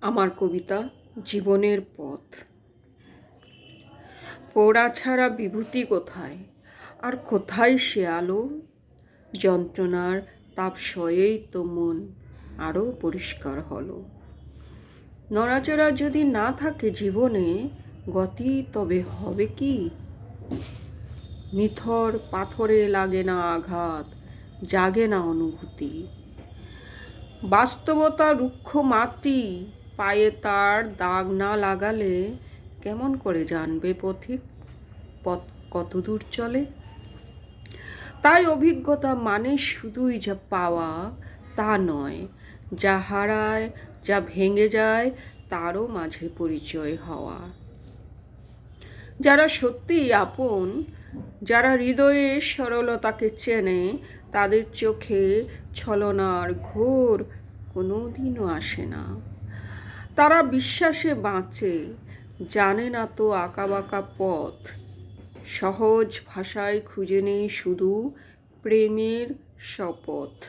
আমার কবিতা জীবনের পথ। পোড়া ছাড়া বিভূতি কোথায়, আর কোথায় সে আলো? যন্ত্রণার তাপ সয়েই তো মন আরও পরিষ্কার হলো। নড়াচড়া যদি না থাকে জীবনে, গতি তবে হবে কি? নিথর পাথরে লাগে না আঘাত, জাগে না অনুভূতি। বাস্তবতা রুক্ষ মাটি, পায়ে তার দাগ না লাগালে কেমন করে জানবে পথিক পথ কত দূর চলে? তাই অভিজ্ঞতা মানে শুধুই যা পাওয়া তা নয়, যা হারায়, যা ভেঙে যায় তারও মাঝে পরিচয় হওয়া। যারা সত্যিই আপন, যারা হৃদয়ে সরলতাকে চেনে, তাদের চোখে ছলনার ঘোর কোনোদিনও আসে না। তারা বিশ্বাসে বাঁচে, জানে না তো আঁকাবাঁকা পথ। সহজ ভাষায় খুঁজে নেই শুধু প্রেমের শপথ।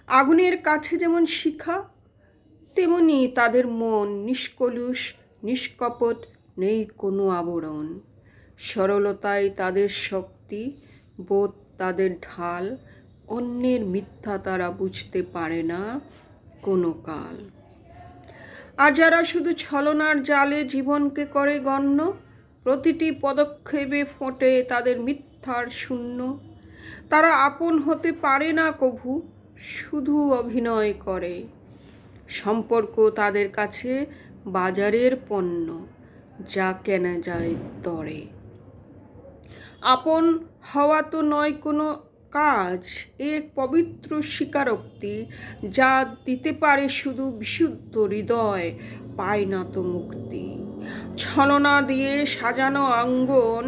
আগুনের কাছে যেমন শিখা, তেমনি তাদের মন নিষ্কলুষ, নিষ্কপট, নেই কোনো আবরণ। সরলতাই তাদের শক্তি, বোধ তাদের ঢাল। অন্যের মিথ্যা তারা বুঝতে পারে না কোনো কাল। আর যারা শুধু ছলনার জালে জীবনকে করে গণ্য, প্রতিটি পদক্ষেপে ফোটে তাদের মিথ্যার শূন্য। তারা আপন হতে পারে না কভু, শুধু অভিনয় করে। সম্পর্ক তাদের কাছে বাজারের পণ্য, যা কেনা যায় দরে। আপন হওয়া তো নয় কোনো কাজ, এক পবিত্র স্বীকারোক্তি, যা দিতে পারে শুধু বিশুদ্ধ হৃদয়, পায় না তো মুক্তি। ছলনা দিয়ে সাজানো আঙ্গন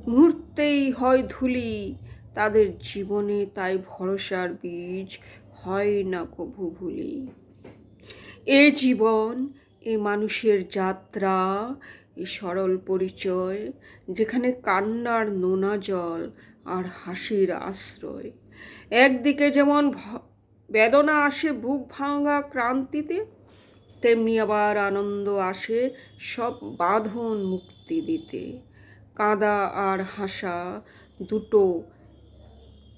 মুহূর্তেই হয় ধূলি, তাদের জীবনে তাই ভরসার বীজ হয় না কভু ভুলি। এ জীবন, এ মানুষের যাত্রা, এ সরল পরিচয়, যেখানে কান্নার নোনা জল আর হাসির আশ্রয়। একদিকে যেমন বেদনা আসে বুক ভাঙা ক্রান্তিতে, তেমনি আবার আনন্দ আসে সব বাঁধন মুক্তি দিতে। কাঁদা আর হাসা দুটো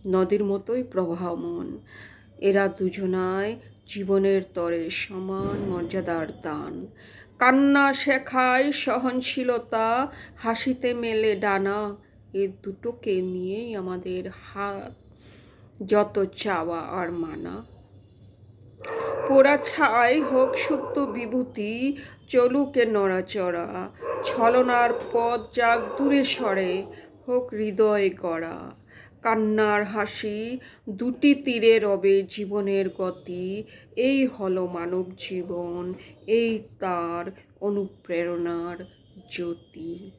নদীর মতোই প্রবাহমান। এরা দুজনায় জীবনের তরে সমান মর্যাদার দান। কান্না শেখায় সহনশীলতা, হাসিতে মেলে ডানা। এ দুটোকে নিয়েই আমাদের হাত, যত চাওয়া আর মানা। পোড়া ছাই হোক সুপ্ত বিভূতি, চলুকে নড়াচড়া। ছলনার পথ যাক দূরে সরে, হোক হৃদয় গড়া। কান্নার হাসি দুটি তীরে রবে জীবনের গতি। এই হলো মানব জীবন, এই তার অনুপ্রেরণার জ্যোতি।